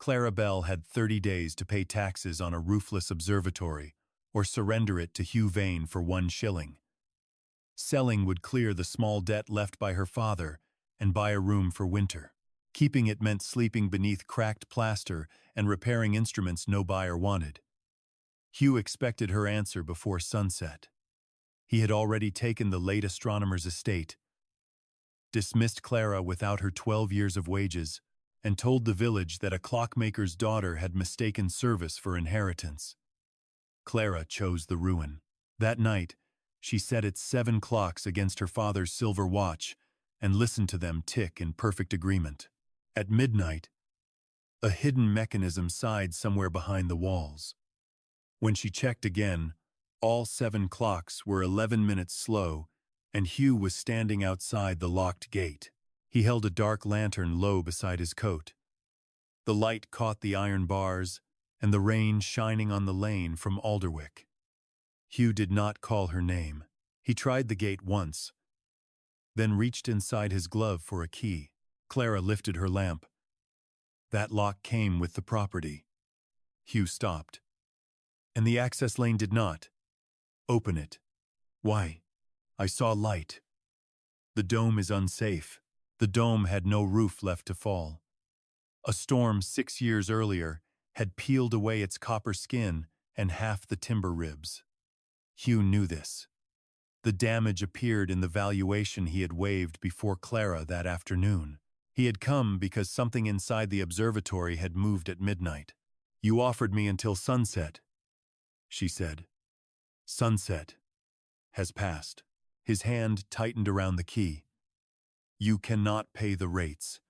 Clara Bell had 30 days to pay taxes on a roofless observatory or surrender it to Hugh Vane for 1 shilling. Selling would clear the small debt left by her father and buy a room for winter. Keeping it meant sleeping beneath cracked plaster and repairing instruments no buyer wanted. Hugh expected her answer before sunset. He had already taken the late astronomer's estate, dismissed Clara without her 12 years of wages, and told the village that a clockmaker's daughter had mistaken service for inheritance. Clara chose the ruin. That night, she set its 7 clocks against her father's silver watch and listened to them tick in perfect agreement. At midnight, a hidden mechanism sighed somewhere behind the walls. When she checked again, all 7 clocks were 11 minutes slow, and Hugh was standing outside the locked gate. He held a dark lantern low beside his coat. The light caught the iron bars and the rain shining on the lane from Alderwick. Hugh did not call her name. He tried the gate once, then reached inside his glove for a key. Clara lifted her lamp. That lock came with the property. Hugh stopped. And the access lane did not. Open it. Why? I saw light. The dome is unsafe. The dome had no roof left to fall. A storm 6 years earlier had peeled away its copper skin and half the timber ribs. Hugh knew this. The damage appeared in the valuation he had waived before Clara that afternoon. He had come because something inside the observatory had moved at midnight. You offered me until sunset, she said. Sunset has passed. His hand tightened around the key. You cannot pay the rates.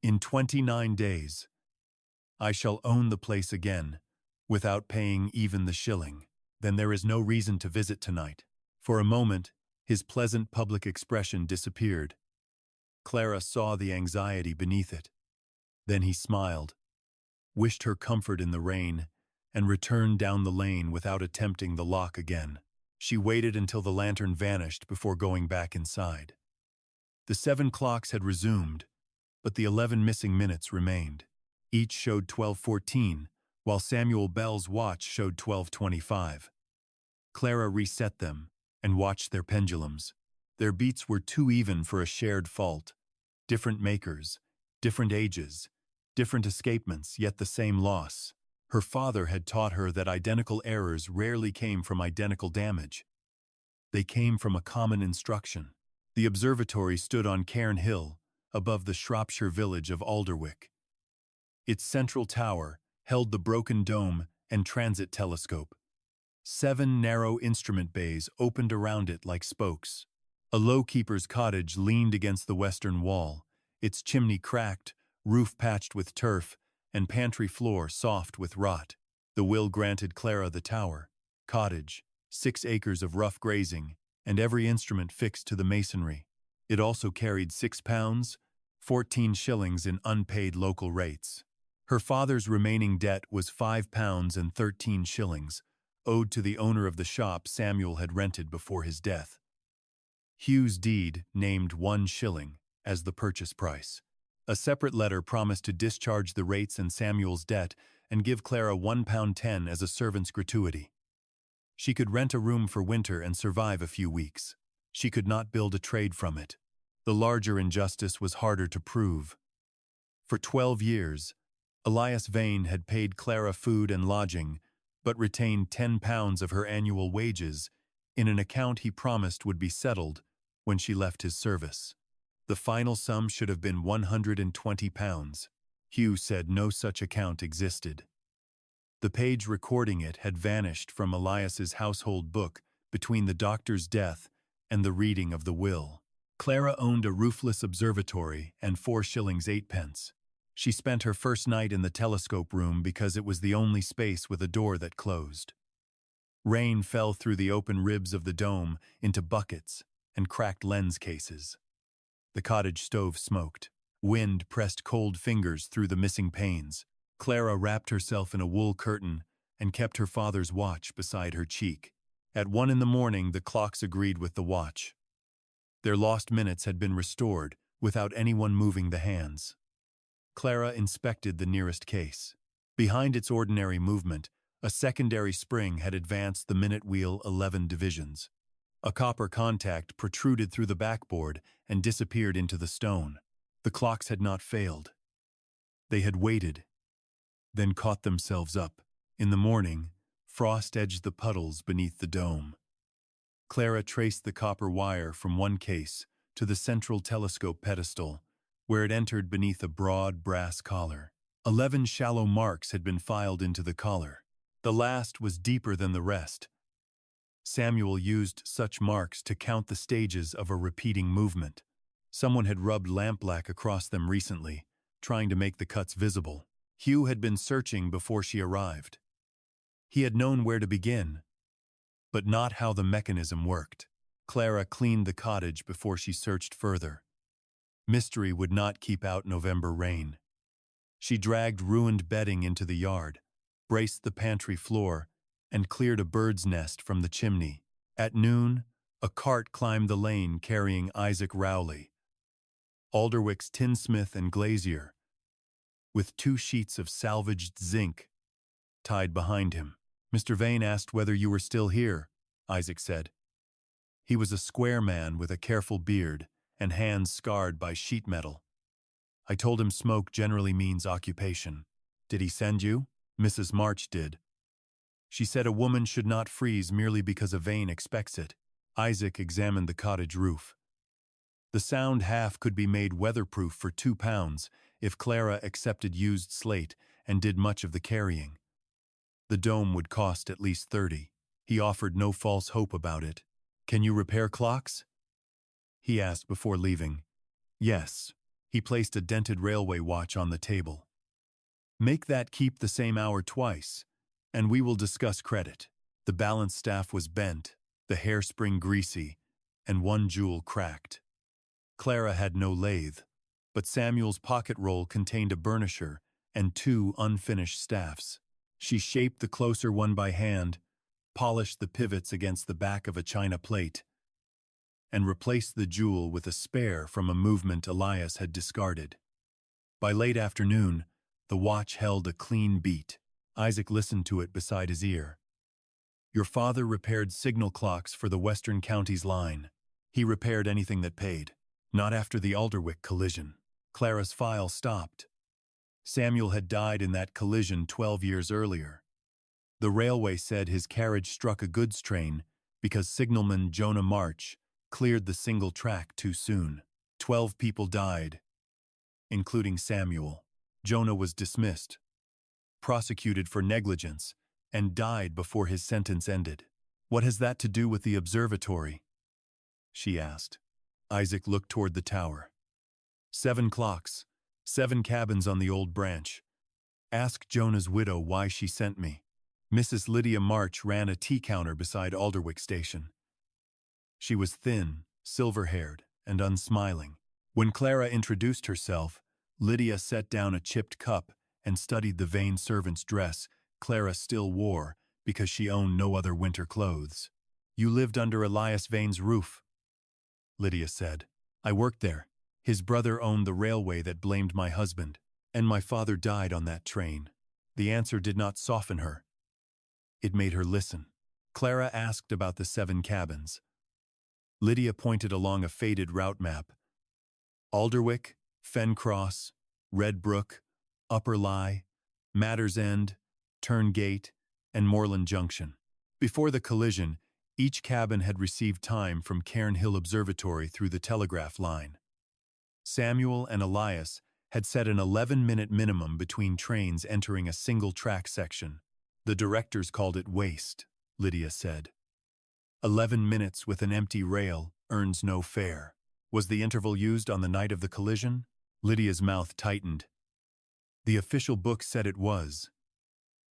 In 29 days, I shall own the place again, without paying even the shilling. Then there is no reason to visit tonight. For a moment, his pleasant public expression disappeared. Clara saw the anxiety beneath it. Then he smiled, wished her comfort in the rain, and returned down the lane without attempting the lock again. She waited until the lantern vanished before going back inside. The 7 clocks had resumed, but the 11 missing minutes remained. Each showed 12:14, while Samuel Bell's watch showed 12:25. Clara reset them and watched their pendulums. Their beats were too even for a shared fault. Different makers, different ages, different escapements, yet the same loss. Her father had taught her that identical errors rarely came from identical damage. They came from a common instruction. The observatory stood on Cairn Hill, above the Shropshire village of Alderwick. Its central tower held the broken dome and transit telescope. 7 narrow instrument bays opened around it like spokes. A low-keeper's cottage leaned against the western wall, its chimney cracked, roof patched with turf, and pantry floor soft with rot. The will granted Clara the tower, cottage, 6 acres of rough grazing, and every instrument fixed to the masonry. It also carried £6, 14 shillings in unpaid local rates. Her father's remaining debt was £5 and 13 shillings, owed to the owner of the shop Samuel had rented before his death. Hugh's deed named 1 shilling as the purchase price. A separate letter promised to discharge the rates and Samuel's debt and give Clara £1.10 as a servant's gratuity. She could rent a room for winter and survive a few weeks. She could not build a trade from it. The larger injustice was harder to prove. For 12 years, Elias Vane had paid Clara food and lodging, but retained £10 of her annual wages in an account he promised would be settled when she left his service. The final sum should have been £120. Hugh said no such account existed. The page recording it had vanished from Elias's household book between the doctor's death and the reading of the will. Clara owned a roofless observatory and 4 shillings 8 pence. She spent her first night in the telescope room because it was the only space with a door that closed. Rain fell through the open ribs of the dome into buckets and cracked lens cases. The cottage stove smoked. Wind pressed cold fingers through the missing panes. Clara wrapped herself in a wool curtain and kept her father's watch beside her cheek. At 1 in the morning, the clocks agreed with the watch. Their lost minutes had been restored without anyone moving the hands. Clara inspected the nearest case. Behind its ordinary movement, a secondary spring had advanced the minute wheel 11 divisions. A copper contact protruded through the backboard and disappeared into the stone. The clocks had not failed. They had waited, then caught themselves up. In the morning, frost edged the puddles beneath the dome. Clara traced the copper wire from one case to the central telescope pedestal, where it entered beneath a broad brass collar. 11 shallow marks had been filed into the collar. The last was deeper than the rest. Samuel used such marks to count the stages of a repeating movement. Someone had rubbed lampblack across them recently, trying to make the cuts visible. Hugh had been searching before she arrived. He had known where to begin, but not how the mechanism worked. Clara cleaned the cottage before she searched further. Mystery would not keep out November rain. She dragged ruined bedding into the yard, braced the pantry floor, and cleared a bird's nest from the chimney. At noon, a cart climbed the lane carrying Isaac Rowley, Alderwick's tinsmith and glazier, with 2 sheets of salvaged zinc tied behind him. "Mr. Vane asked whether you were still here," Isaac said. He was a square man with a careful beard and hands scarred by sheet metal. "I told him smoke generally means occupation." "Did he send you?" "Mrs. March did. She said a woman should not freeze merely because a Vane expects it." Isaac examined the cottage roof. The sound half could be made weatherproof for £2 if Clara accepted used slate and did much of the carrying. The dome would cost at least 30. He offered no false hope about it. "Can you repair clocks?" he asked before leaving. "Yes." He placed a dented railway watch on the table. "Make that keep the same hour twice, and we will discuss credit." The balance staff was bent, the hairspring greasy, and one jewel cracked. Clara had no lathe, but Samuel's pocket roll contained a burnisher and 2 unfinished staffs. She shaped the closer one by hand, polished the pivots against the back of a china plate, and replaced the jewel with a spare from a movement Elias had discarded. By late afternoon, the watch held a clean beat. Isaac listened to it beside his ear. "Your father repaired signal clocks for the Western Counties line. He repaired anything that paid. Not after the Alderwick collision." Clara's file stopped. Samuel had died in that collision 12 years earlier. The railway said his carriage struck a goods train because signalman Jonah March cleared the single track too soon. 12 people died, including Samuel. Jonah was dismissed, prosecuted for negligence, and died before his sentence ended. "What has that to do with the observatory?" she asked. Isaac looked toward the tower. 7 clocks, 7 cabins on the old branch. Ask Jonah's widow why she sent me. Mrs. Lydia March ran a tea counter beside Alderwick Station. She was thin, silver-haired, and unsmiling. When Clara introduced herself, Lydia set down a chipped cup and studied the Vane servant's dress Clara still wore because she owned no other winter clothes. "You lived under Elias Vane's roof," Lydia said. "I worked there. His brother owned the railway that blamed my husband, and my father died on that train." The answer did not soften her. It made her listen. Clara asked about the 7 cabins. Lydia pointed along a faded route map. Alderwick, Fencross, Redbrook, Upper Lye, Matters End, Turngate, and Moreland Junction. Before the collision, each cabin had received time from Cairn Hill Observatory through the telegraph line. Samuel and Elias had set an 11-minute minimum between trains entering a single-track section. "The directors called it waste," Lydia said. 11 minutes with an empty rail earns no fare. Was the interval used on the night of the collision? Lydia's mouth tightened. "The official book said it was."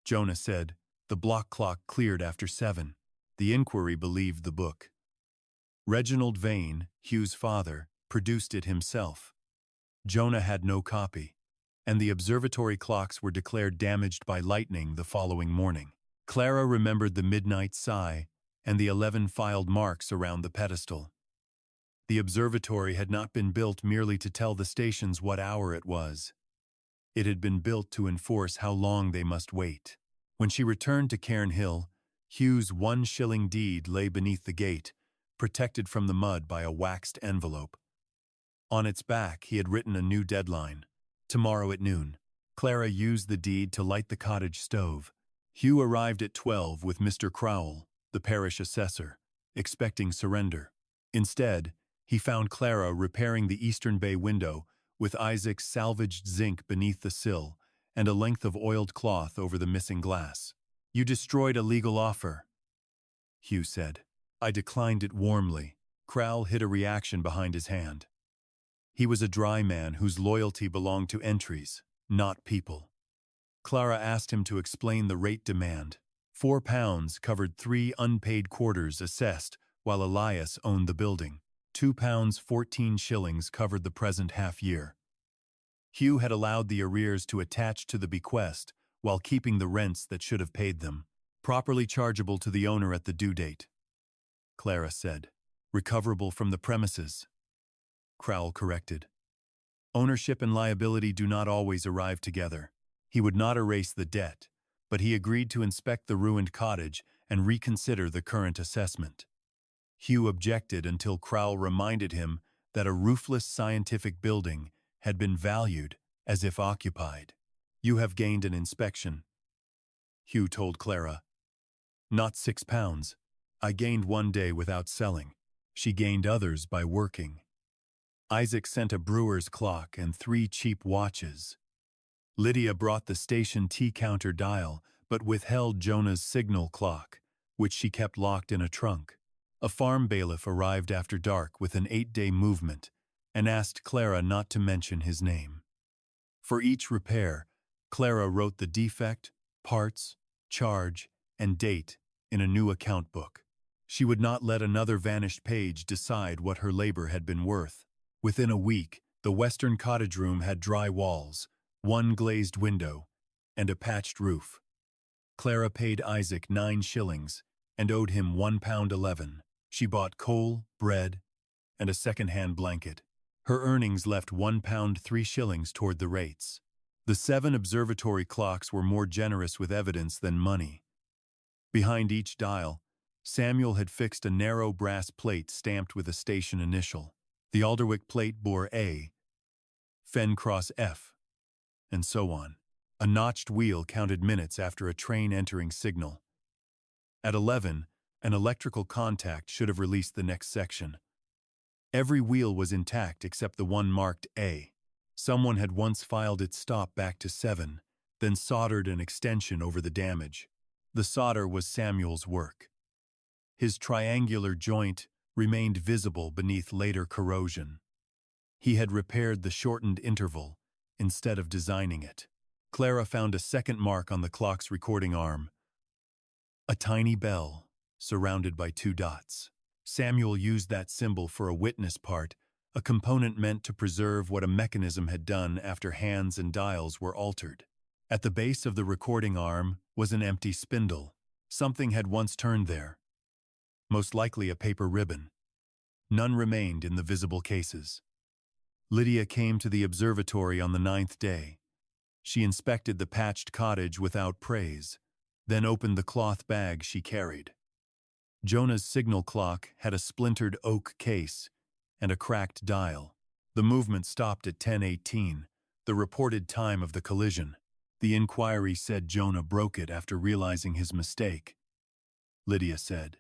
Jonah said, "The block clock cleared after 7. The inquiry believed the book. Reginald Vane, Hugh's father, produced it himself. Jonah had no copy, and the observatory clocks were declared damaged by lightning the following morning. Clara remembered the midnight sigh and the 11 filed marks around the pedestal. The observatory had not been built merely to tell the stations what hour it was. It had been built to enforce how long they must wait. When she returned to Cairn Hill, Hugh's 1 shilling deed lay beneath the gate, protected from the mud by a waxed envelope. On its back, he had written a new deadline: tomorrow at noon. Clara used the deed to light the cottage stove. Hugh arrived at 12 with Mr. Crowell, the parish assessor, expecting surrender. Instead, he found Clara repairing the eastern bay window with Isaac's salvaged zinc beneath the sill and a length of oiled cloth over the missing glass. "You destroyed a legal offer," Hugh said. "I declined it warmly." Crowell hid a reaction behind his hand. He was a dry man whose loyalty belonged to entries, not people. Clara asked him to explain the rate demand. £4 covered 3 unpaid quarters assessed while Elias owned the building. £2 14 covered the present half-year. Hugh had allowed the arrears to attach to the bequest while keeping the rents that should have paid them, properly chargeable to the owner at the due date. Clara said, "Recoverable from the premises." Crowell corrected. "Ownership and liability do not always arrive together." He would not erase the debt, but he agreed to inspect the ruined cottage and reconsider the current assessment. Hugh objected until Crowell reminded him that a roofless scientific building had been valued as if occupied. "You have gained an inspection," Hugh told Clara. "Not £6. I gained 1 day without selling. She gained others by working." Isaac sent a brewer's clock and 3 cheap watches. Lydia brought the station tea-counter dial, but withheld Jonah's signal clock, which she kept locked in a trunk. A farm bailiff arrived after dark with an 8-day movement and asked Clara not to mention his name. For each repair, Clara wrote the defect, parts, charge, and date in a new account book. She would not let another vanished page decide what her labor had been worth. Within a week, the western cottage room had dry walls, 1 glazed window, and a patched roof. Clara paid Isaac 9 shillings and owed him £1.11. She bought coal, bread, and a second-hand blanket. Her earnings left £1 3 toward the rates. The 7 observatory clocks were more generous with evidence than money. Behind each dial, Samuel had fixed a narrow brass plate stamped with a station initial. The Alderwick plate bore A, Fencross F, and so on. A notched wheel counted minutes after a train entering signal. At 11, an electrical contact should have released the next section. Every wheel was intact except the one marked A. Someone had once filed its stop back to 7, then soldered an extension over the damage. The solder was Samuel's work. His triangular joint remained visible beneath later corrosion. He had repaired the shortened interval instead of designing it. Clara found a second mark on the clock's recording arm. A tiny bell, surrounded by 2 dots. Samuel used that symbol for a witness part, a component meant to preserve what a mechanism had done after hands and dials were altered. At the base of the recording arm was an empty spindle. Something had once turned there. Most likely a paper ribbon. None remained in the visible cases. Lydia came to the observatory on the 9th day. She inspected the patched cottage without praise, then opened the cloth bag she carried. Jonah's signal clock had a splintered oak case and a cracked dial. The movement stopped at 10:18, the reported time of the collision. The inquiry said Jonah broke it after realizing his mistake. Lydia said,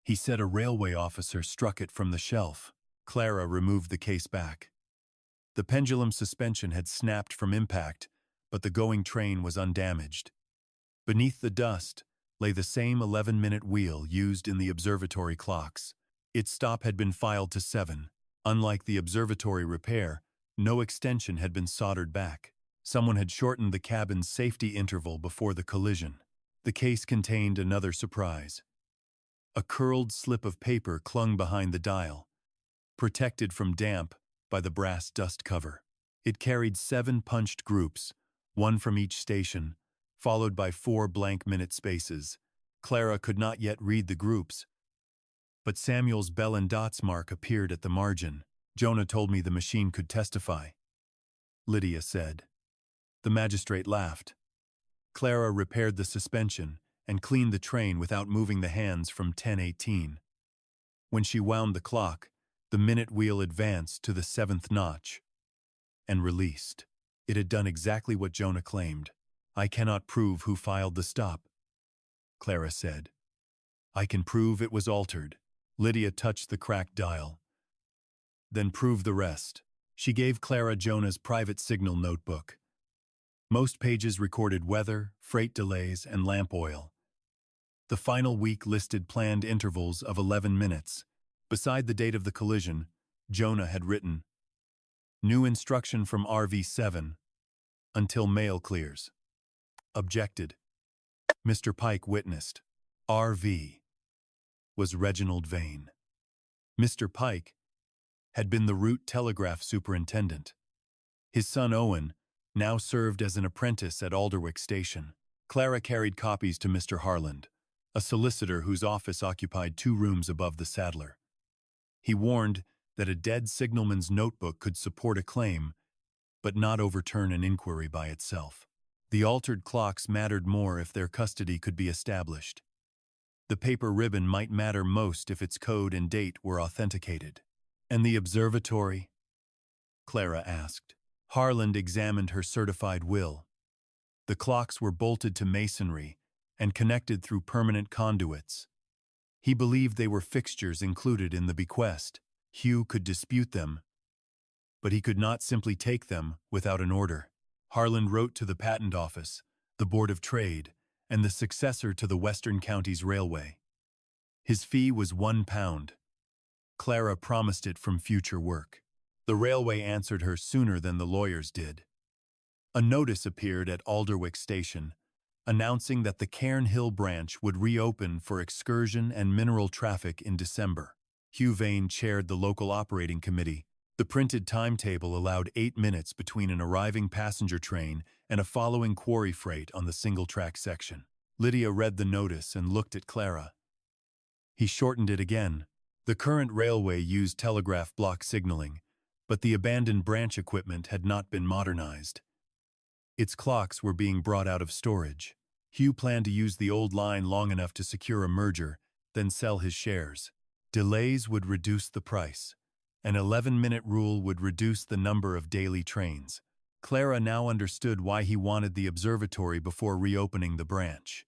"He said a railway officer struck it from the shelf." Clara removed the case back. The pendulum suspension had snapped from impact, but the going train was undamaged. Beneath the dust lay the same 11-minute wheel used in the observatory clocks. Its stop had been filed to 7. Unlike the observatory repair, no extension had been soldered back. Someone had shortened the cabin's safety interval before the collision. The case contained another surprise. A curled slip of paper clung behind the dial, protected from damp by the brass dust cover. It carried 7 punched groups, 1 from each station, followed by 4 blank minute spaces. Clara could not yet read the groups, but Samuel's bell and dots mark appeared at the margin. "Jonah told me the machine could testify," Lydia said. The magistrate laughed. Clara repaired the suspension and cleaned the train without moving the hands from 10:18. When she wound the clock, the minute wheel advanced to the 7th notch and released. It had done exactly what Jonah claimed. "I cannot prove who filed the stop," Clara said. "I can prove it was altered." Lydia touched the cracked dial. "Then prove the rest." She gave Clara Jonah's private signal notebook. Most pages recorded weather, freight delays, and lamp oil. The final week listed planned intervals of 11 minutes. Beside the date of the collision, Jonah had written, "New instruction from RV7, until mail clears." Objected. Mr. Pike witnessed. RV was Reginald Vane. Mr. Pike had been the route telegraph superintendent. His son Owen now served as an apprentice at Alderwick Station. Clara carried copies to Mr. Harland, a solicitor whose office occupied 2 rooms above the saddler. He warned that a dead signalman's notebook could support a claim, but not overturn an inquiry by itself. The altered clocks mattered more if their custody could be established. The paper ribbon might matter most if its code and date were authenticated. "And the observatory?" Clara asked. Harland examined her certified will. The clocks were bolted to masonry and connected through permanent conduits. He believed they were fixtures included in the bequest. Hugh could dispute them, but he could not simply take them without an order. Harland wrote to the Patent Office, the Board of Trade, and the successor to the Western Counties Railway. His fee was £1. Clara promised it from future work. The railway answered her sooner than the lawyers did. A notice appeared at Alderwick Station, announcing that the Cairn Hill branch would reopen for excursion and mineral traffic in December. Hugh Vane chaired the local operating committee. The printed timetable allowed 8 minutes between an arriving passenger train and a following quarry freight on the single-track section. Lydia read the notice and looked at Clara. He shortened it again. The current railway used telegraph block signaling, but the abandoned branch equipment had not been modernized. Its clocks were being brought out of storage. Hugh planned to use the old line long enough to secure a merger, then sell his shares. Delays would reduce the price. An 11-minute rule would reduce the number of daily trains. Clara now understood why he wanted the observatory before reopening the branch.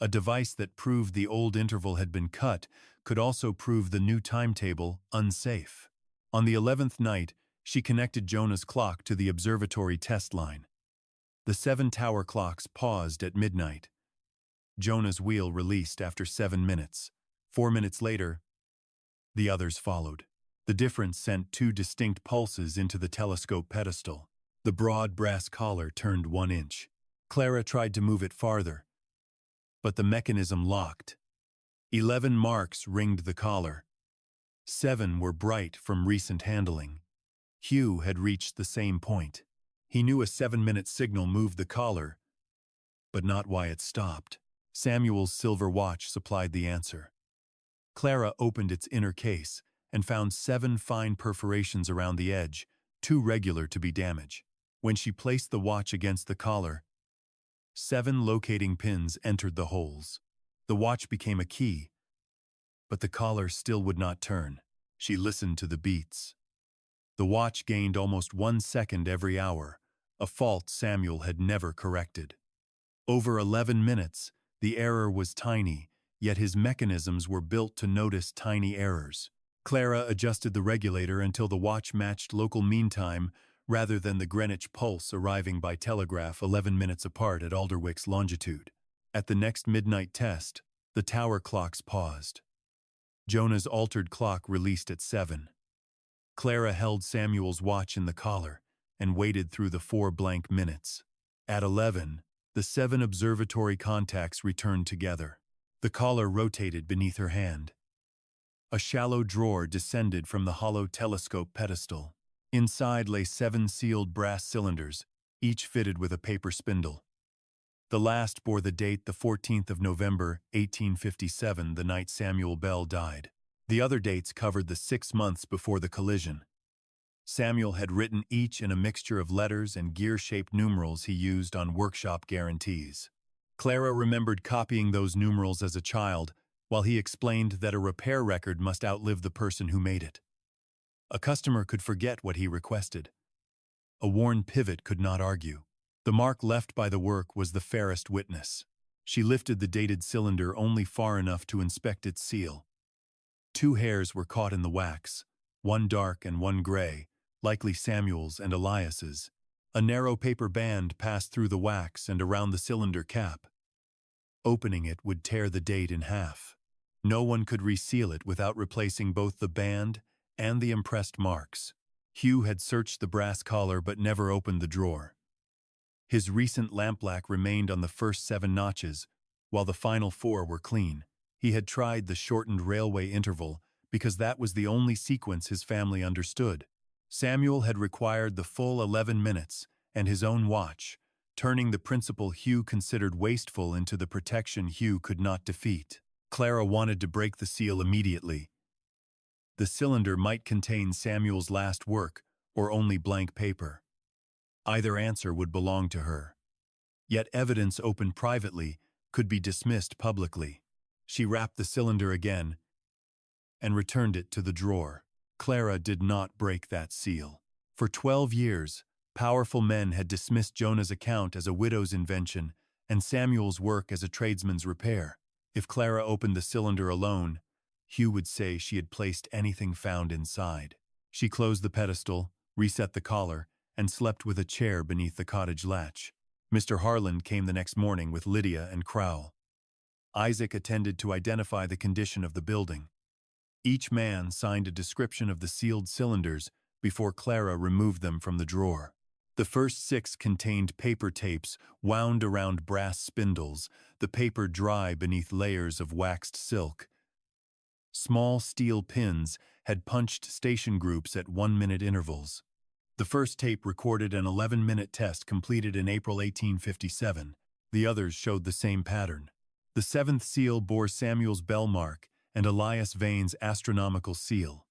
A device that proved the old interval had been cut could also prove the new timetable unsafe. On the 11th night, she connected Jonah's clock to the observatory test line. The 7 tower clocks paused at midnight. Jonah's wheel released after 7 minutes. 4 minutes later, the others followed. The difference sent 2 distinct pulses into the telescope pedestal. The broad brass collar turned 1 inch. Clara tried to move it farther, but the mechanism locked. 11 marks ringed the collar. 7 were bright from recent handling. Hugh had reached the same point. He knew a 7-minute signal moved the collar, but not why it stopped. Samuel's silver watch supplied the answer. Clara opened its inner case and found 7 fine perforations around the edge, too regular to be damage. When she placed the watch against the collar, 7 locating pins entered the holes. The watch became a key, but the collar still would not turn. She listened to the beats. The watch gained almost 1 second every hour, a fault Samuel had never corrected. Over 11 minutes, the error was tiny, yet his mechanisms were built to notice tiny errors. Clara adjusted the regulator until the watch matched local mean time rather than the Greenwich pulse arriving by telegraph 11 minutes apart at Alderwick's longitude. At the next midnight test, the tower clocks paused. Jonah's altered clock released at 7. Clara held Samuel's watch in the collar and waited through the 4 blank minutes. At 11, the 7 observatory contacts returned together. The collar rotated beneath her hand. A shallow drawer descended from the hollow telescope pedestal. Inside lay 7 sealed brass cylinders, each fitted with a paper spindle. The last bore the date the 14th of November, 1857, the night Samuel Bell died. The other dates covered the 6 months before the collision. Samuel had written each in a mixture of letters and gear-shaped numerals he used on workshop guarantees. Clara remembered copying those numerals as a child, while he explained that a repair record must outlive the person who made it. A customer could forget what he requested. A worn pivot could not argue. The mark left by the work was the fairest witness. She lifted the dated cylinder only far enough to inspect its seal. 2 hairs were caught in the wax, one dark and one gray, likely Samuel's and Elias's. A narrow paper band passed through the wax and around the cylinder cap. Opening it would tear the date in half. No one could reseal it without replacing both the band and the impressed marks. Hugh had searched the brass collar but never opened the drawer. His recent lampblack remained on the first 7 notches, while the final 4 were clean. He had tried the shortened railway interval because that was the only sequence his family understood. Samuel had required the full 11 minutes and his own watch, turning the principle Hugh considered wasteful into the protection Hugh could not defeat. Clara wanted to break the seal immediately. The cylinder might contain Samuel's last work or only blank paper. Either answer would belong to her. Yet evidence opened privately could be dismissed publicly. She wrapped the cylinder again and returned it to the drawer. Clara did not break that seal. For 12 years, powerful men had dismissed Jonah's account as a widow's invention and Samuel's work as a tradesman's repair. If Clara opened the cylinder alone, Hugh would say she had placed anything found inside. She closed the pedestal, reset the collar, and slept with a chair beneath the cottage latch. Mr. Harland came the next morning with Lydia and Crowell. Isaac attended to identify the condition of the building. Each man signed a description of the sealed cylinders before Clara removed them from the drawer. The first 6 contained paper tapes wound around brass spindles, the paper dry beneath layers of waxed silk. Small steel pins had punched station groups at 1-minute intervals. The first tape recorded an 11-minute test completed in April 1857. The others showed the same pattern. The 7th seal bore Samuel's bell mark and Elias Vane's astronomical seal.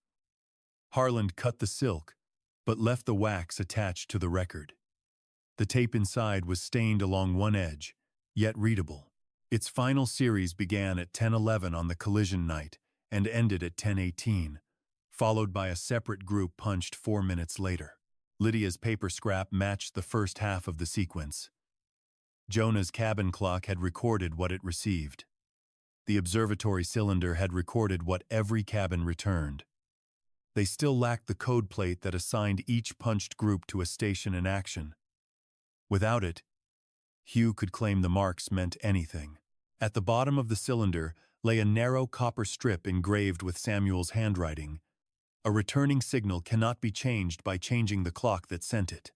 Harland cut the silk, but left the wax attached to the record. The tape inside was stained along one edge, yet readable. Its final series began at 10:11 on the collision night and ended at 10:18, followed by a separate group punched 4 minutes later. Lydia's paper scrap matched the first half of the sequence. Jonah's cabin clock had recorded what it received. The observatory cylinder had recorded what every cabin returned. They still lacked the code plate that assigned each punched group to a station in action. Without it, Hugh could claim the marks meant anything. At the bottom of the cylinder lay a narrow copper strip engraved with Samuel's handwriting. A returning signal cannot be changed by changing the clock that sent it.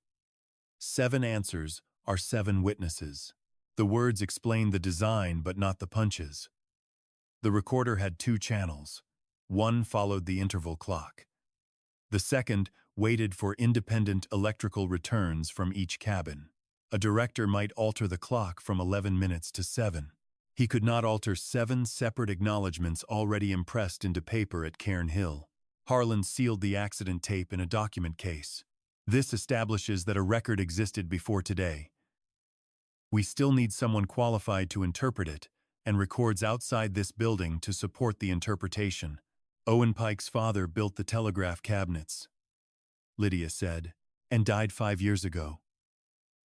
7 answers are 7 witnesses. The words explain the design but not the punches. The recorder had 2 channels. One followed the interval clock. The second waited for independent electrical returns from each cabin. A director might alter the clock from 11 minutes to 7. He could not alter 7 separate acknowledgments already impressed into paper at Cairn Hill. Harland sealed the accident tape in a document case. This establishes that a record existed before today. We still need someone qualified to interpret it, and records outside this building to support the interpretation. Owen Pike's father built the telegraph cabinets, Lydia said, and died 5 years ago.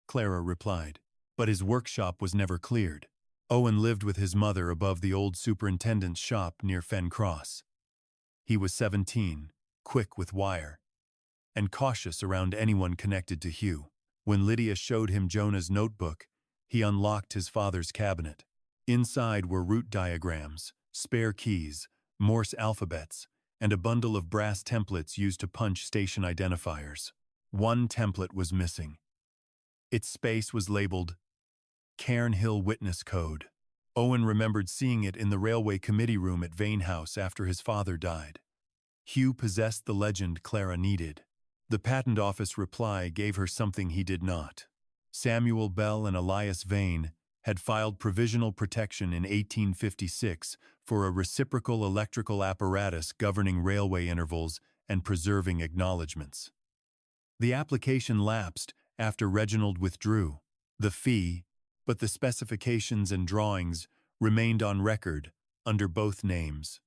Clara replied, but his workshop was never cleared. Owen lived with his mother above the old superintendent's shop near Fen Cross. He was 17, quick with wire, and cautious around anyone connected to Hugh. When Lydia showed him Jonah's notebook, he unlocked his father's cabinet. Inside were route diagrams, spare keys, Morse alphabets, and a bundle of brass templates used to punch station identifiers. One template was missing. Its space was labeled Cairn Hill Witness Code. Owen remembered seeing it in the railway committee room at Vane House after his father died. Hugh possessed the legend Clara needed. The patent office reply gave her something he did not. Samuel Bell and Elias Vane had filed provisional protection in 1856 for a reciprocal electrical apparatus governing railway intervals and preserving acknowledgments. The application lapsed after Reginald withdrew the fee, but the specifications and drawings remained on record under both names.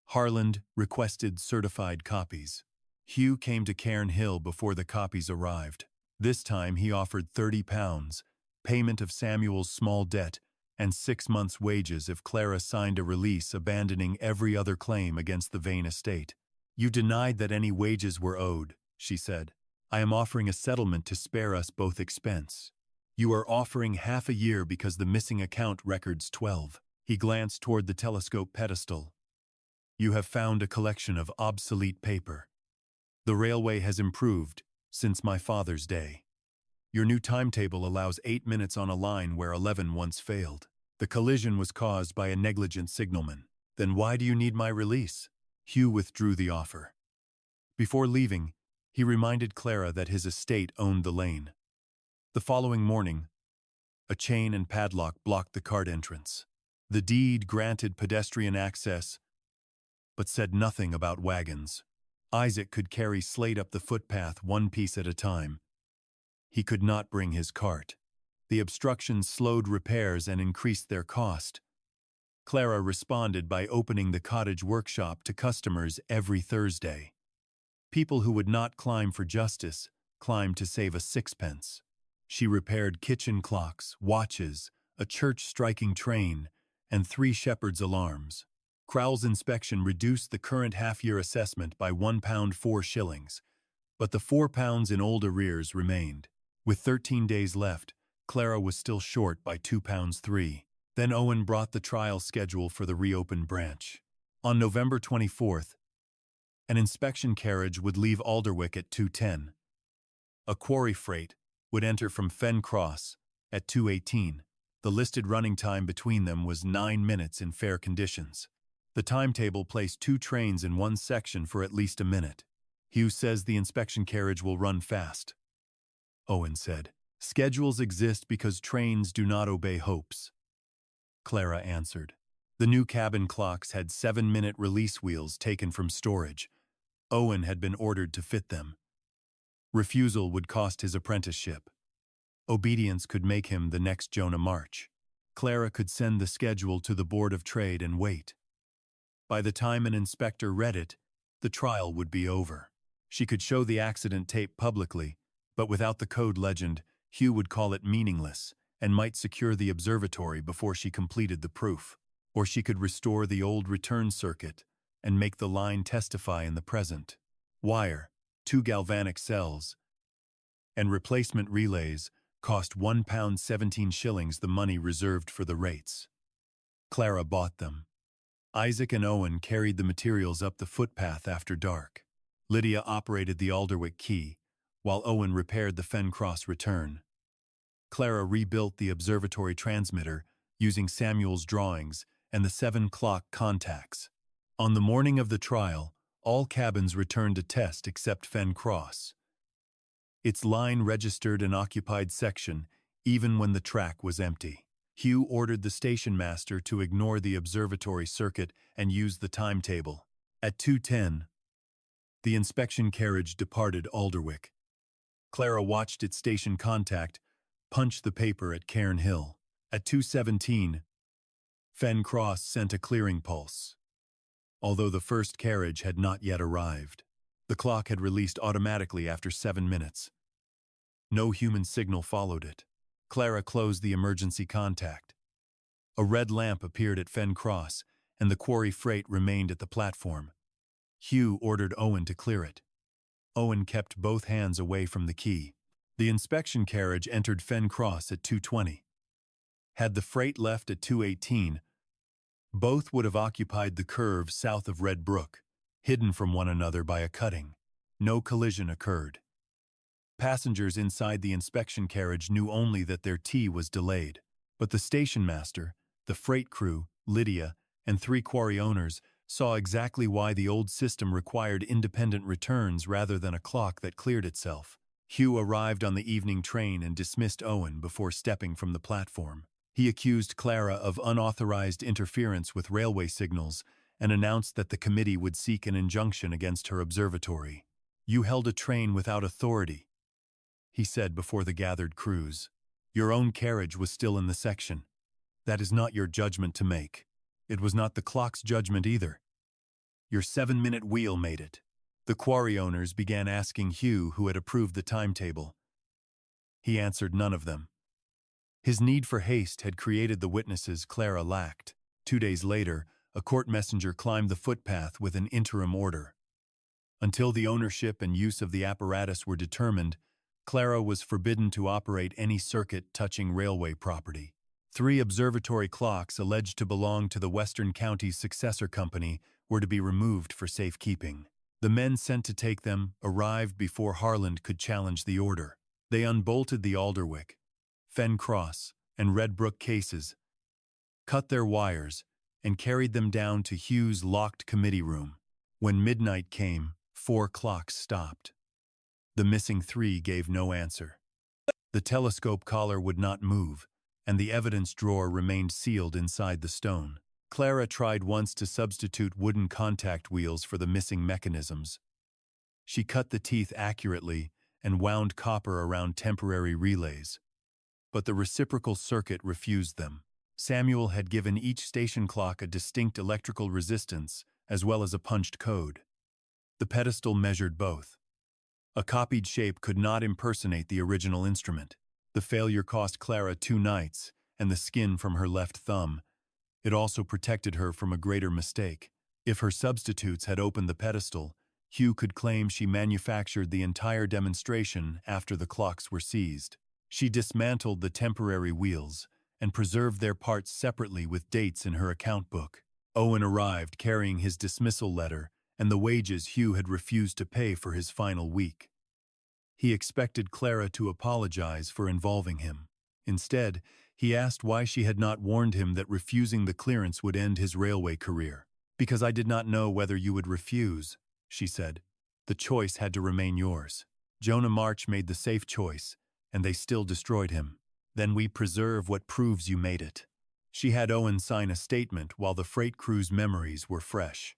Harland requested certified copies. Hugh came to Cairn Hill before the copies arrived. This time he offered £30, payment of Samuel's small debt, and 6 months' wages if Clara signed a release abandoning every other claim against the Vane estate. "You denied that any wages were owed," she said. "I am offering a settlement to spare us both expense. You are offering half a year because the missing account records 12. He glanced toward the telescope pedestal. "You have found a collection of obsolete paper. The railway has improved since my father's day. Your new timetable allows 8 minutes on a line where 11 once failed. The collision was caused by a negligent signalman. Then why do you need my release?" Hugh withdrew the offer. Before leaving, he reminded Clara that his estate owned the lane. The following morning, a chain and padlock blocked the cart entrance. The deed granted pedestrian access, but said nothing about wagons. Isaac could carry Slate up the footpath one piece at a time. He could not bring his cart. The obstructions slowed repairs and increased their cost. Clara responded by opening the cottage workshop to customers every Thursday. People who would not climb for justice climbed to save a sixpence. She repaired kitchen clocks, watches, a church-striking train, and 3 shepherd's alarms. Crowell's inspection reduced the current half-year assessment by £1 4 shillings, but the £4 in old arrears remained. With 13 days left, Clara was still short by £2 3. Then Owen brought the trial schedule for the reopened branch. On November 24th, an inspection carriage would leave Alderwick at 2:10. A quarry freight would enter from Fen Cross at 2:18. The listed running time between them was 9 minutes in fair conditions. The timetable placed 2 trains in one section for at least a minute. "Hugh says the inspection carriage will run fast," Owen said. "Schedules exist because trains do not obey hopes," Clara answered. The new cabin clocks had 7-minute release wheels taken from storage. Owen had been ordered to fit them. Refusal would cost his apprenticeship. Obedience could make him the next Jonah March. Clara could send the schedule to the Board of Trade and wait. By the time an inspector read it, the trial would be over. She could show the accident tape publicly, but without the code legend, Hugh would call it meaningless and might secure the observatory before she completed the proof. Or she could restore the old return circuit and make the line testify in the present. Wire, 2 galvanic cells, and replacement relays cost £1 17 shillings, the money reserved for the rates. Clara bought them. Isaac and Owen carried the materials up the footpath after dark. Lydia operated the Alderwick key, while Owen repaired the Fen Cross return. Clara rebuilt the observatory transmitter using Samuel's drawings and the 7 clock contacts. On the morning of the trial, all cabins returned to test except Fen Cross. Its line registered an occupied section, even when the track was empty. Hugh ordered the station master to ignore the observatory circuit and use the timetable. At 2:10, the inspection carriage departed Alderwick. Clara watched its station contact punch the paper at Cairn Hill. At 2:17, Fen Cross sent a clearing pulse. Although the first carriage had not yet arrived, the clock had released automatically after 7 minutes. No human signal followed it. Clara closed the emergency contact. A red lamp appeared at Fen Cross, and the quarry freight remained at the platform. Hugh ordered Owen to clear it. Owen kept both hands away from the key. The inspection carriage entered Fen Cross at 2:20. Had the freight left at 2:18, both would have occupied the curve south of Red Brook, hidden from one another by a cutting. No collision occurred. Passengers inside the inspection carriage knew only that their tea was delayed, but the station master, the freight crew, Lydia, and 3 quarry owners saw exactly why the old system required independent returns rather than a clock that cleared itself. Hugh arrived on the evening train and dismissed Owen before stepping from the platform. He accused Clara of unauthorized interference with railway signals and announced that the committee would seek an injunction against her observatory. "You held a train without authority," he said before the gathered crews. "Your own carriage was still in the section. That is not your judgment to make. It was not the clock's judgment either. Your 7-minute wheel made it." The quarry owners began asking Hugh who had approved the timetable. He answered none of them. His need for haste had created the witnesses Clara lacked. 2 days later, a court messenger climbed the footpath with an interim order. Until the ownership and use of the apparatus were determined, Clara was forbidden to operate any circuit touching railway property. 3 observatory clocks alleged to belong to the Western Counties Successor Company were to be removed for safekeeping. The men sent to take them arrived before Harland could challenge the order. They unbolted the Alderwick, Fen Cross, and Redbrook cases, cut their wires, and carried them down to Hugh's locked committee room. When midnight came, 4 clocks stopped. The missing 3 gave no answer. The telescope collar would not move, and the evidence drawer remained sealed inside the stone. Clara tried once to substitute wooden contact wheels for the missing mechanisms. She cut the teeth accurately and wound copper around temporary relays. But the reciprocal circuit refused them. Samuel had given each station clock a distinct electrical resistance as well as a punched code. The pedestal measured both. A copied shape could not impersonate the original instrument. The failure cost Clara 2 nights and the skin from her left thumb. It also protected her from a greater mistake. If her substitutes had opened the pedestal, Hugh could claim she manufactured the entire demonstration after the clocks were seized. She dismantled the temporary wheels and preserved their parts separately with dates in her account book. Owen arrived carrying his dismissal letter and the wages Hugh had refused to pay for his final week. He expected Clara to apologize for involving him. Instead, he asked why she had not warned him that refusing the clearance would end his railway career. "Because I did not know whether you would refuse," she said. "The choice had to remain yours. Jonah March made the safe choice, and they still destroyed him. Then we preserve what proves you made it." She had Owen sign a statement while the freight crew's memories were fresh.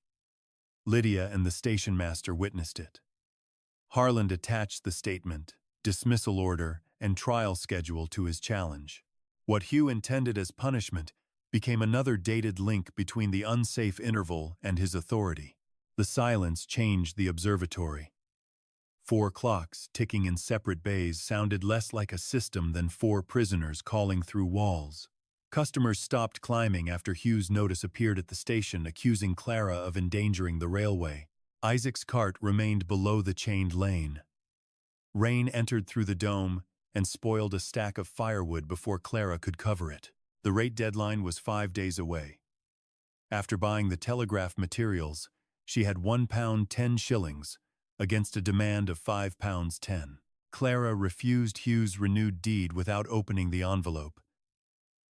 Lydia and the station master witnessed it. Harland attached the statement, dismissal order, and trial schedule to his challenge. What Hugh intended as punishment became another dated link between the unsafe interval and his authority. The silence changed the observatory. 4 clocks ticking in separate bays sounded less like a system than 4 prisoners calling through walls. Customers stopped climbing after Hugh's notice appeared at the station accusing Clara of endangering the railway. Isaac's cart remained below the chained lane. Rain entered through the dome and spoiled a stack of firewood before Clara could cover it. The rate deadline was 5 days away. After buying the telegraph materials, she had £1 10 against a demand of £5 10. Clara refused Hugh's renewed deed without opening the envelope.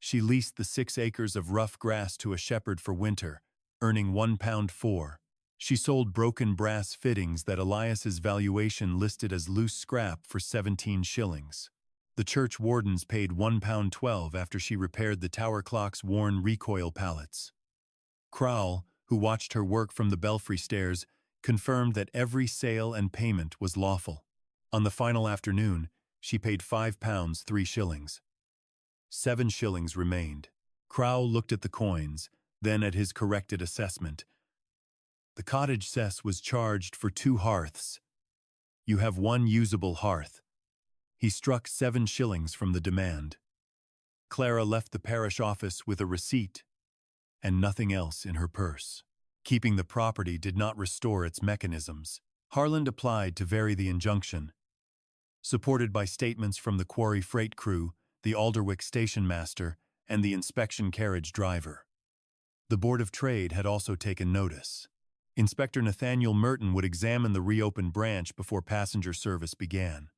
She leased the 6 acres of rough grass to a shepherd for winter, earning £1 4. She sold broken brass fittings that Elias's valuation listed as loose scrap for 17 shillings. The church wardens paid £1 12 after she repaired the tower clock's worn recoil pallets. Crowell, who watched her work from the belfry stairs, confirmed that every sale and payment was lawful. On the final afternoon, she paid £5 3. 7 shillings remained. Crowell looked at the coins, then at his corrected assessment. The cottage cess was charged for 2 hearths. "You have 1 usable hearth." He struck 7 shillings from the demand. Clara left the parish office with a receipt and nothing else in her purse. Keeping the property did not restore its mechanisms. Harland applied to vary the injunction. Supported by statements from the quarry freight crew, the Alderwick station master, and the inspection carriage driver. The Board of Trade had also taken notice. Inspector Nathaniel Merton would examine the reopened branch before passenger service began.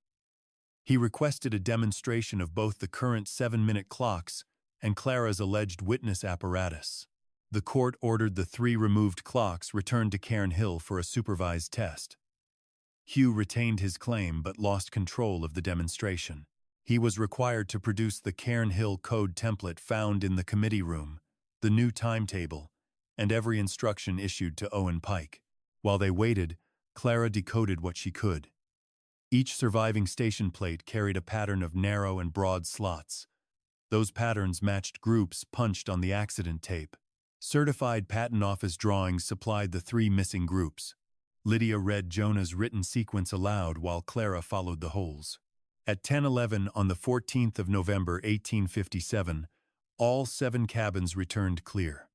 He requested a demonstration of both the current 7-minute clocks and Clara's alleged witness apparatus. The court ordered the 3 removed clocks returned to Cairn Hill for a supervised test. Hugh retained his claim but lost control of the demonstration. He was required to produce the Cairn Hill code template found in the committee room, the new timetable, and every instruction issued to Owen Pike. While they waited, Clara decoded what she could. Each surviving station plate carried a pattern of narrow and broad slots. Those patterns matched groups punched on the accident tape. Certified Patent Office drawings supplied the 3 missing groups. Lydia read Jonah's written sequence aloud while Clara followed the holes. At 10:11 on the 14th of November 1857, all 7 cabins returned clear.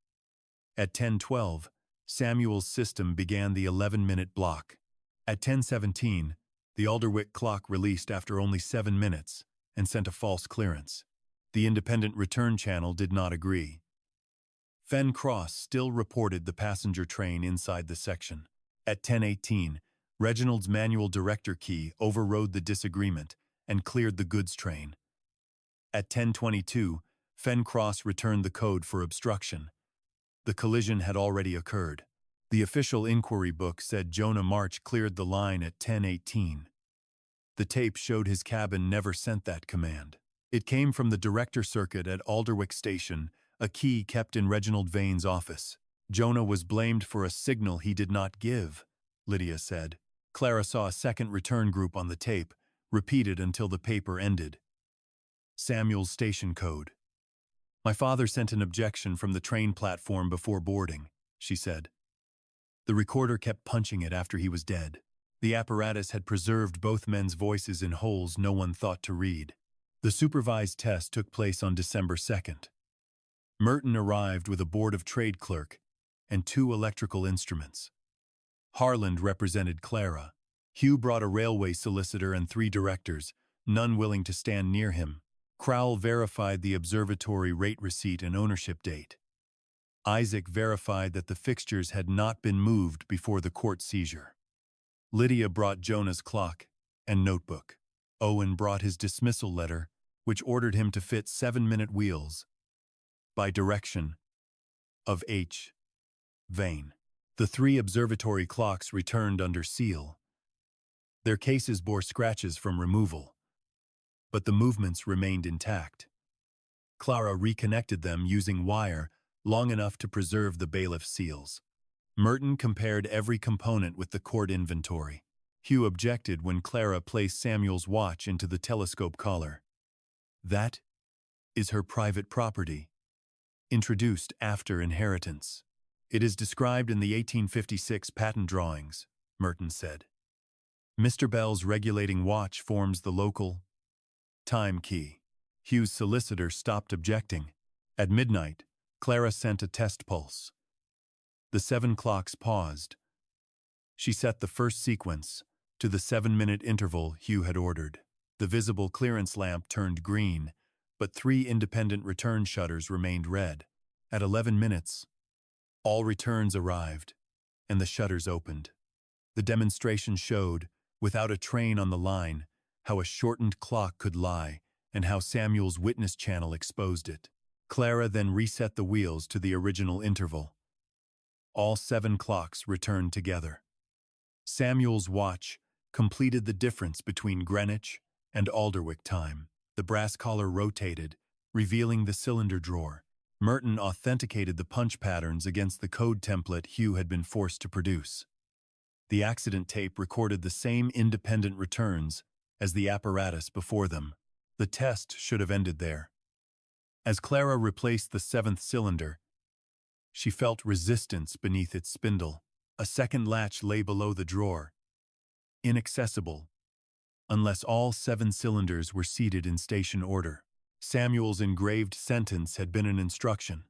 At 10:12, Samuel's system began the 11-minute block. At 10:17, the Alderwick clock released after only 7 minutes and sent a false clearance. The independent return channel did not agree. Fenn Cross still reported the passenger train inside the section. At 10:18, Reginald's manual director key overrode the disagreement and cleared the goods train. At 10:22, Fenn Cross returned the code for obstruction. The collision had already occurred. The official inquiry book said Jonah March cleared the line at 10:18. The tape showed his cabin never sent that command. It came from the director circuit at Alderwick Station, a key kept in Reginald Vane's office. Jonah was blamed for a signal he did not give, Lydia said. Clara saw a second return group on the tape, repeated until the paper ended. Samuel's station code. My father sent an objection from the train platform before boarding, she said. The recorder kept punching it after he was dead. The apparatus had preserved both men's voices in holes no one thought to read. The supervised test took place on December 2nd. Merton arrived with a Board of Trade clerk and 2 electrical instruments. Harland represented Clara. Hugh brought a railway solicitor and 3 directors, none willing to stand near him. Crowell verified the Observatory rate receipt and ownership date. Isaac verified that the fixtures had not been moved before the court seizure. Lydia brought Jonah's clock and notebook. Owen brought his dismissal letter, which ordered him to fit 7-minute wheels, by direction of H. Vane. The 3 observatory clocks returned under seal. Their cases bore scratches from removal, but the movements remained intact. Clara reconnected them using wire long enough to preserve the bailiff seals. Merton compared every component with the court inventory. Hugh objected when Clara placed Samuel's watch into the telescope collar. That is her private property, introduced after inheritance. It is described in the 1856 patent drawings, Merton said. Mr. Bell's regulating watch forms the local time key. Hugh's solicitor stopped objecting. At midnight, Clara sent a test pulse. The 7 clocks paused. She set the first sequence to the 7-minute interval Hugh had ordered. The visible clearance lamp turned green, but 3 independent return shutters remained red. At 11 minutes, all returns arrived, and the shutters opened. The demonstration showed, without a train on the line, how a shortened clock could lie and how Samuel's witness channel exposed it. Clara then reset the wheels to the original interval. All 7 clocks returned together. Samuel's watch completed the difference between Greenwich and Alderwick time. The brass collar rotated, revealing the cylinder drawer. Merton authenticated the punch patterns against the code template Hugh had been forced to produce. The accident tape recorded the same independent returns as the apparatus before them. The test should have ended there. As Clara replaced the 7th cylinder, she felt resistance beneath its spindle. A second latch lay below the drawer, inaccessible, unless all 7 cylinders were seated in station order. Samuel's engraved sentence had been an instruction.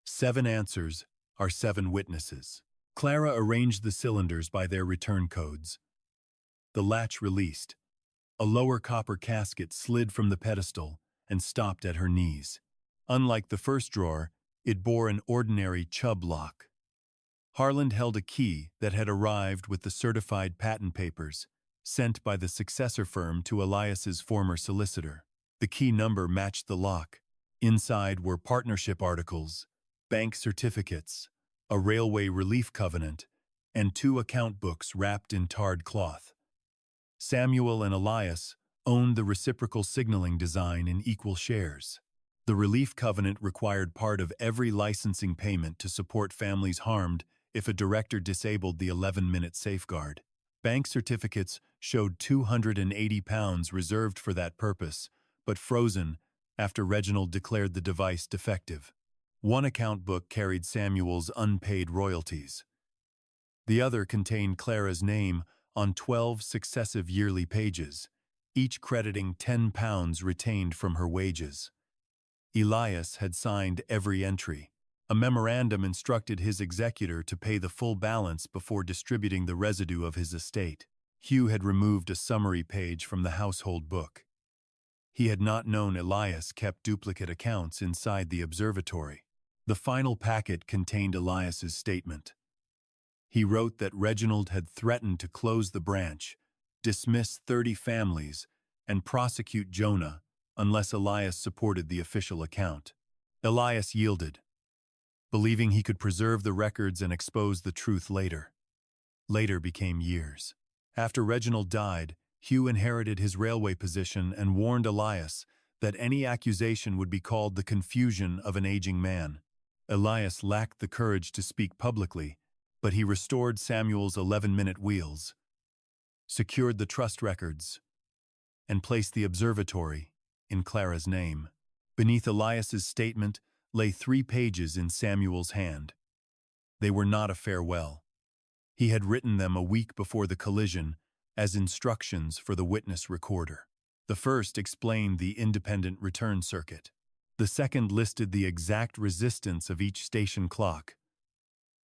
7 answers are 7 witnesses. Clara arranged the cylinders by their return codes. The latch released. A lower copper casket slid from the pedestal and stopped at her knees. Unlike the first drawer, it bore an ordinary Chubb lock. Harland held a key that had arrived with the certified patent papers, sent by the successor firm to Elias's former solicitor. The key number matched the lock. Inside were partnership articles, bank certificates, a railway relief covenant, and 2 account books wrapped in tarred cloth. Samuel and Elias owned the reciprocal signaling design in equal shares. The relief covenant required part of every licensing payment to support families harmed if a director disabled the 11-minute safeguard. Bank certificates showed £280 reserved for that purpose, but frozen after Reginald declared the device defective. One account book carried Samuel's unpaid royalties. The other contained Clara's name on 12 successive yearly pages, each crediting £10 retained from her wages. Elias had signed every entry. A memorandum instructed his executor to pay the full balance before distributing the residue of his estate. Hugh had removed a summary page from the household book. He had not known Elias kept duplicate accounts inside the observatory. The final packet contained Elias's statement. He wrote that Reginald had threatened to close the branch, dismiss 30 families, and prosecute Jonah unless Elias supported the official account. Elias yielded, believing he could preserve the records and expose the truth later. Later became years. After Reginald died, Hugh inherited his railway position and warned Elias that any accusation would be called the confusion of an aging man. Elias lacked the courage to speak publicly, but he restored Samuel's 11-minute wheels, secured the trust records, and placed the observatory in Clara's name. Beneath Elias's statement lay 3 pages in Samuel's hand. They were not a farewell. He had written them a week before the collision as instructions for the witness recorder. The first explained the independent return circuit. The second listed the exact resistance of each station clock.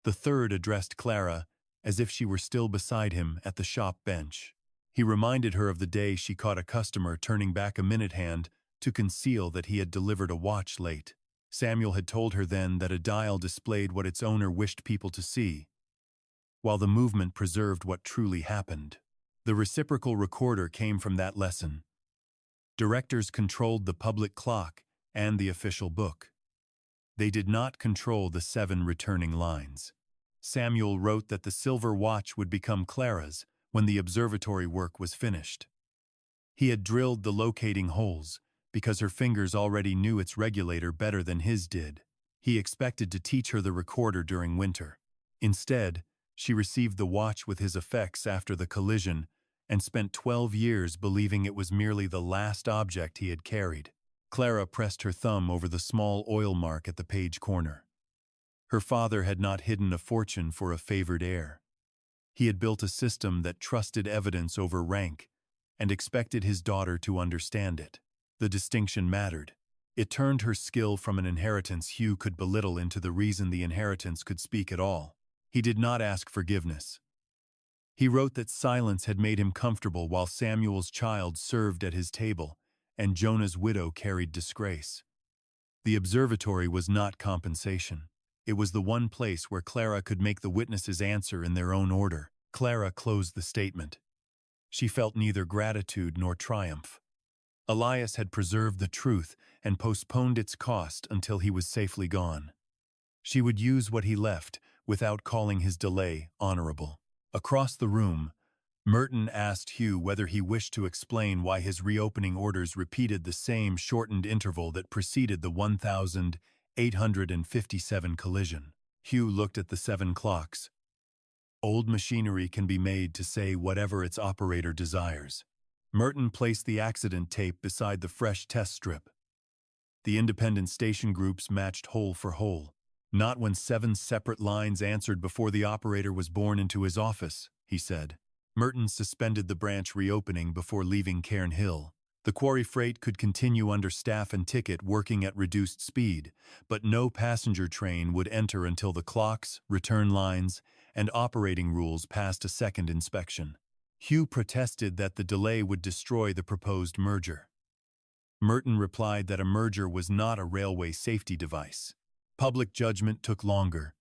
The third addressed Clara as if she were still beside him at the shop bench. He reminded her of the day she caught a customer turning back a minute hand to conceal that he had delivered a watch late. Samuel had told her then that a dial displayed what its owner wished people to see, while the movement preserved what truly happened. The reciprocal recorder came from that lesson. Directors controlled the public clock and the official book. They did not control the 7 returning lines. Samuel wrote that the silver watch would become Clara's when the observatory work was finished. He had drilled the locating holes because her fingers already knew its regulator better than his did. He expected to teach her the recorder during winter. Instead, she received the watch with his effects after the collision and spent 12 years believing it was merely the last object he had carried. Clara pressed her thumb over the small oil mark at the page corner. Her father had not hidden a fortune for a favored heir. He had built a system that trusted evidence over rank and expected his daughter to understand it. The distinction mattered. It turned her skill from an inheritance Hugh could belittle into the reason the inheritance could speak at all. He did not ask forgiveness. He wrote that silence had made him comfortable while Samuel's child served at his table and Jonah's widow carried disgrace. The observatory was not compensation. It was the one place where Clara could make the witnesses answer in their own order. Clara closed the statement. She felt neither gratitude nor triumph. Elias had preserved the truth and postponed its cost until he was safely gone. She would use what he left without calling his delay honorable. Across the room, Merton asked Hugh whether he wished to explain why his reopening orders repeated the same shortened interval that preceded the 1857 collision. Hugh looked at the 7 clocks. Old machinery can be made to say whatever its operator desires. Merton placed the accident tape beside the fresh test strip. The independent station groups matched hole for hole. Not when 7 separate lines answered before the operator was borne into his office, he said. Merton suspended the branch reopening before leaving Cairn Hill. The quarry freight could continue under staff and ticket working at reduced speed, but no passenger train would enter until the clocks, return lines, and operating rules passed a second inspection. Hugh protested that the delay would destroy the proposed merger. Merton replied that a merger was not a railway safety device. Public judgment took longer.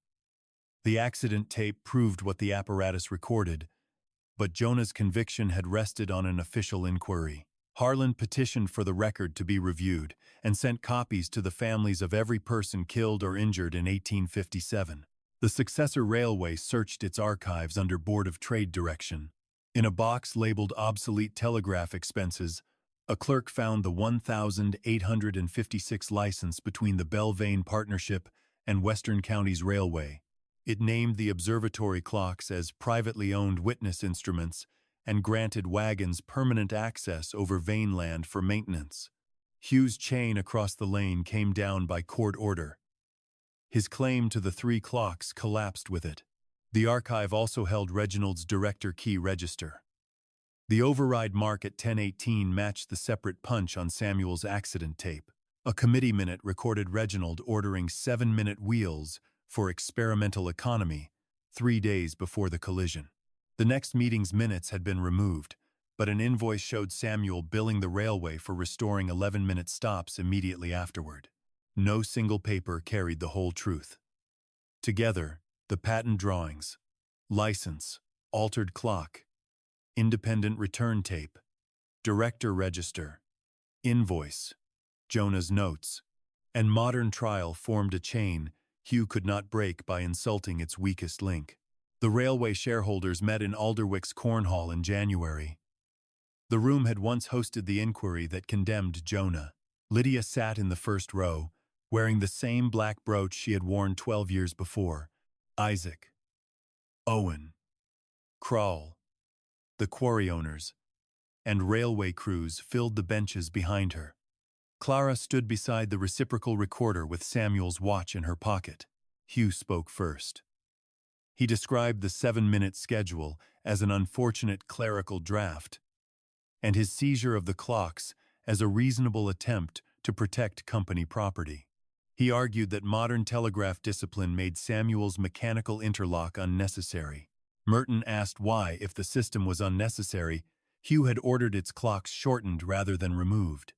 The accident tape proved what the apparatus recorded, but Jonah's conviction had rested on an official inquiry. Harlan petitioned for the record to be reviewed and sent copies to the families of every person killed or injured in 1857. The successor railway searched its archives under Board of Trade direction. In a box labeled obsolete telegraph expenses, a clerk found the 1,856 license between the Bell Vane Partnership and Western Counties Railway. It named the observatory clocks as privately owned witness instruments and granted wagons permanent access over Vaneland for maintenance. Hugh's chain across the lane came down by court order. His claim to the 3 clocks collapsed with it. The archive also held Reginald's director key register. The override mark at 10:18 matched the separate punch on Samuel's accident tape. A committee minute recorded Reginald ordering 7-minute wheels for experimental economy 3 days before the collision. The next meeting's minutes had been removed, but an invoice showed Samuel billing the railway for restoring 11-minute stops immediately afterward. No single paper carried the whole truth. Together, the patent drawings, license, altered clock, independent return tape, director register, invoice, Jonah's notes, and modern trial formed a chain Hugh could not break by insulting its weakest link. The railway shareholders met in Alderwick's Corn Hall in January. The room had once hosted the inquiry that condemned Jonah. Lydia sat in the first row, wearing the same black brooch she had worn 12 years before. Isaac, Owen, Crawl, the quarry owners, and railway crews filled the benches behind her. Clara stood beside the reciprocal recorder with Samuel's watch in her pocket. Hugh spoke first. He described the 7-minute schedule as an unfortunate clerical draft, and his seizure of the clocks as a reasonable attempt to protect company property. He argued that modern telegraph discipline made Samuel's mechanical interlock unnecessary. Merton asked why, if the system was unnecessary, Hugh had ordered its clocks shortened rather than removed.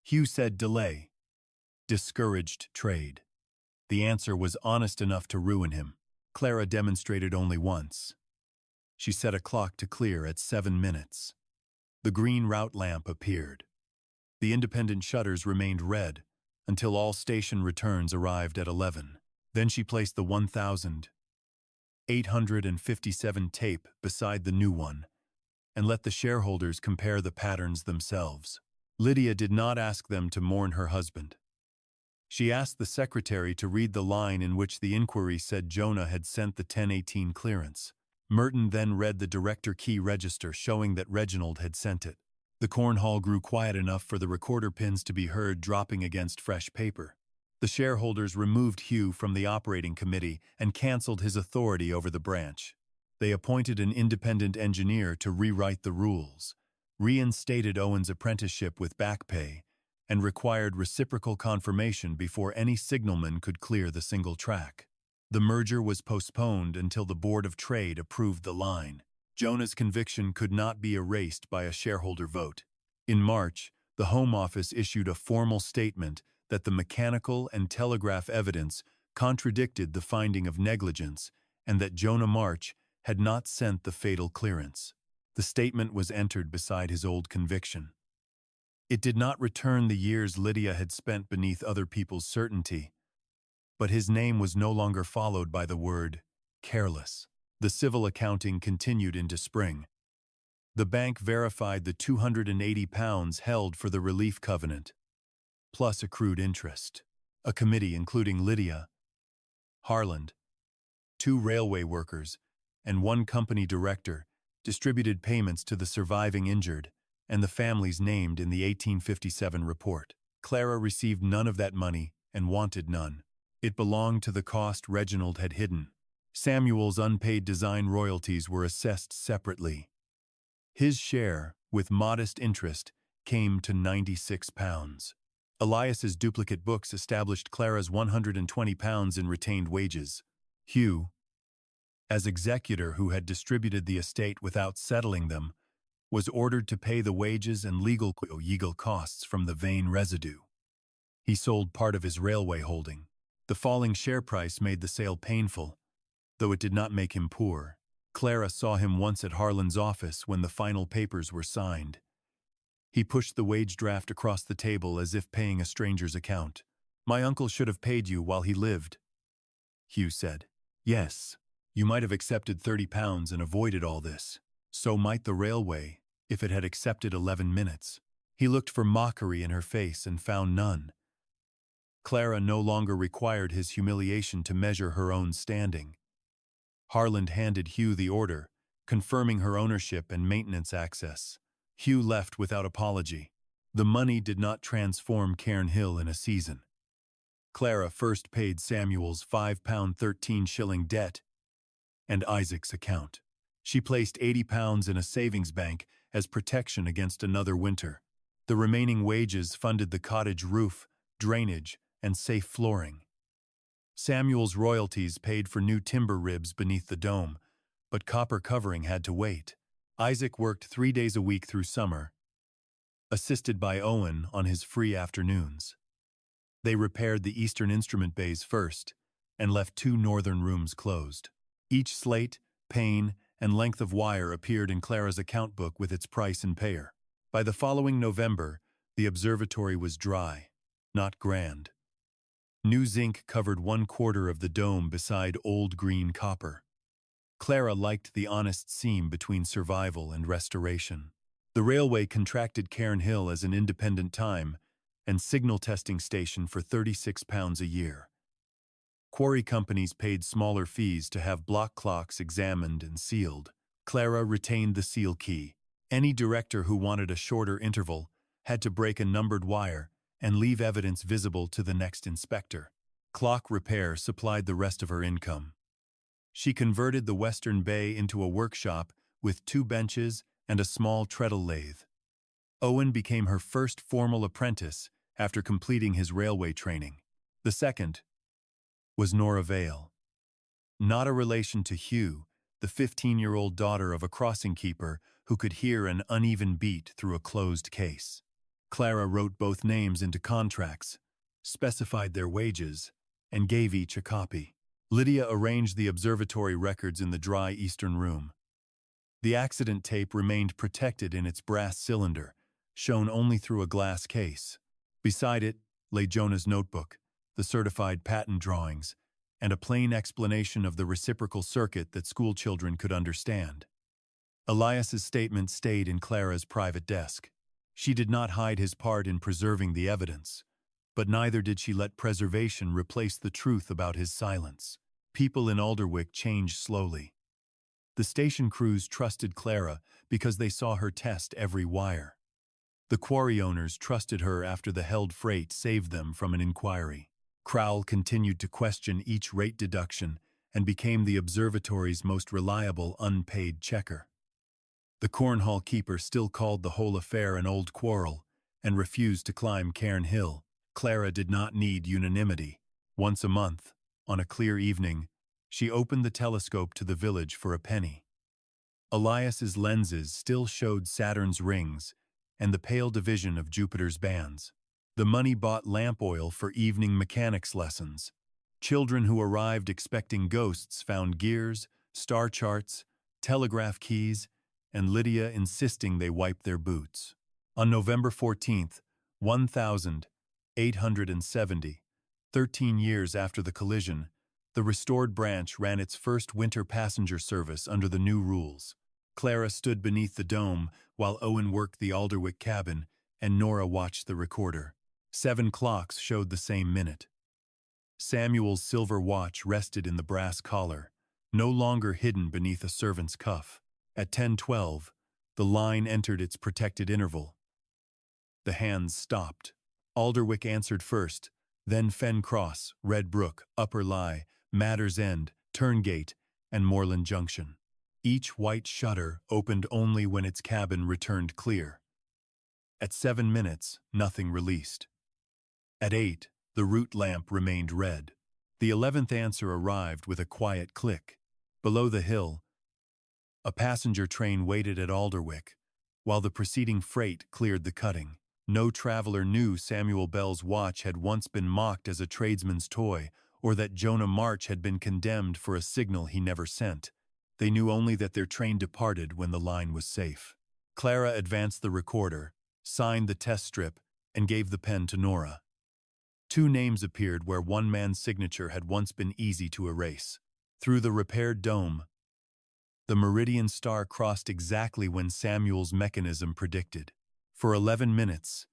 Hugh said delay discouraged trade. The answer was honest enough to ruin him. Clara demonstrated only once. She set a clock to clear at 7 minutes. The green route lamp appeared. The independent shutters remained red until all station returns arrived at 11. Then she placed the 1,857 tape beside the new one and let the shareholders compare the patterns themselves. Lydia did not ask them to mourn her husband. She asked the secretary to read the line in which the inquiry said Jonah had sent the 10:18 clearance. Merton then read the director key register showing that Reginald had sent it. The corn hall grew quiet enough for the recorder pins to be heard dropping against fresh paper. The shareholders removed Hugh from the operating committee and canceled his authority over the branch. They appointed an independent engineer to rewrite the rules, reinstated Owen's apprenticeship with back pay, and required reciprocal confirmation before any signalman could clear the single track. The merger was postponed until the Board of Trade approved the line. Jonah's conviction could not be erased by a shareholder vote. In March, the Home Office issued a formal statement that the mechanical and telegraph evidence contradicted the finding of negligence and that Jonah March had not sent the fatal clearance. The statement was entered beside his old conviction. It did not return the years Lydia had spent beneath other people's certainty, but his name was no longer followed by the word careless. The civil accounting continued into spring. The bank verified the £280 held for the relief covenant, plus accrued interest. A committee including Lydia, Harland, 2 railway workers, and 1 company director distributed payments to the surviving injured and the families named in the 1857 report. Clara received none of that money and wanted none. It belonged to the cost Reginald had hidden. Samuel's unpaid design royalties were assessed separately. His share, with modest interest, came to £96. Elias's duplicate books established Clara's £120 in retained wages. Hugh, as executor who had distributed the estate without settling them, was ordered to pay the wages and legal costs from the Vane residue. He sold part of his railway holding. The falling share price made the sale painful, though it did not make him poor. Clara saw him once at Harland's office when the final papers were signed. He pushed the wage draft across the table as if paying a stranger's account. "My uncle should have paid you while he lived," Hugh said. "Yes, you might have accepted £30 and avoided all this. So might the railway, if it had accepted 11 minutes. He looked for mockery in her face and found none. Clara no longer required his humiliation to measure her own standing. Harland handed Hugh the order, confirming her ownership and maintenance access. Hugh left without apology. The money did not transform Cairnhill in a season. Clara first paid Samuel's £5 13 debt and Isaac's account. She placed £80 in a savings bank as protection against another winter. The remaining wages funded the cottage roof, drainage, and safe flooring. Samuel's royalties paid for new timber ribs beneath the dome, but copper covering had to wait. Isaac worked 3 days a week through summer, assisted by Owen on his free afternoons. They repaired the eastern instrument bays first and left 2 northern rooms closed. Each slate, pane, and length of wire appeared in Clara's account book with its price and payer. By the following November, the observatory was dry, not grand. New zinc covered 1/4 of the dome beside old green copper. Clara liked the honest seam between survival and restoration. The railway contracted Cairnhill as an independent time and signal testing station for £36 a year. Quarry companies paid smaller fees to have block clocks examined and sealed. Clara retained the seal key. Any director who wanted a shorter interval had to break a numbered wire and leave evidence visible to the next inspector. Clock repair supplied the rest of her income. She converted the western bay into a workshop with 2 benches and a small treadle lathe. Owen became her first formal apprentice after completing his railway training. The second was Nora Vale. Not a relation to Hugh, the 15-year-old daughter of a crossing keeper who could hear an uneven beat through a closed case. Clara wrote both names into contracts, specified their wages, and gave each a copy. Lydia arranged the observatory records in the dry eastern room. The accident tape remained protected in its brass cylinder, shown only through a glass case. Beside it lay Jonah's notebook, the certified patent drawings, and a plain explanation of the reciprocal circuit that schoolchildren could understand. Elias's statement stayed in Clara's private desk. She did not hide his part in preserving the evidence, but neither did she let preservation replace the truth about his silence. People in Alderwick changed slowly. The station crews trusted Clara because they saw her test every wire. The quarry owners trusted her after the held freight saved them from an inquiry. Crowell continued to question each rate deduction and became the observatory's most reliable unpaid checker. The Cornhall keeper still called the whole affair an old quarrel and refused to climb Cairnhill. Clara did not need unanimity. Once a month, on a clear evening, she opened the telescope to the village for a penny. Elias's lenses still showed Saturn's rings and the pale division of Jupiter's bands. The money bought lamp oil for evening mechanics lessons. Children who arrived expecting ghosts found gears, star charts, telegraph keys, and Lydia insisting they wipe their boots. On November 14th, 1870, 13 years after the collision, the restored branch ran its first winter passenger service under the new rules. Clara stood beneath the dome while Owen worked the Alderwick cabin and Nora watched the recorder. 7 clocks showed the same minute. Samuel's silver watch rested in the brass collar, no longer hidden beneath a servant's cuff. At 10:12, the line entered its protected interval. The hands stopped. Alderwick answered first, then Fen Cross, Red Brook, Upper Lye, Matters End, Turngate, and Moreland Junction. Each white shutter opened only when its cabin returned clear. At 7 minutes, nothing released. At 8, the route lamp remained red. The 11th answer arrived with a quiet click. Below the hill, a passenger train waited at Alderwick, while the preceding freight cleared the cutting. No traveler knew Samuel Bell's watch had once been mocked as a tradesman's toy, or that Jonah March had been condemned for a signal he never sent. They knew only that their train departed when the line was safe. Clara advanced the recorder, signed the test strip, and gave the pen to Nora. 2 names appeared where one man's signature had once been easy to erase. Through the repaired dome, the meridian star crossed exactly when Samuel's mechanism predicted. For 11 minutes,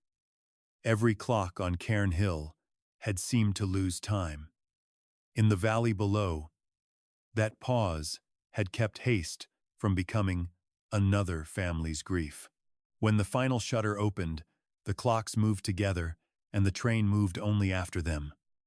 every clock on Cairnhill had seemed to lose time. In the valley below, That pause had kept haste from becoming another family's grief. When the final shutter opened, the clocks moved together, and the train moved only after them.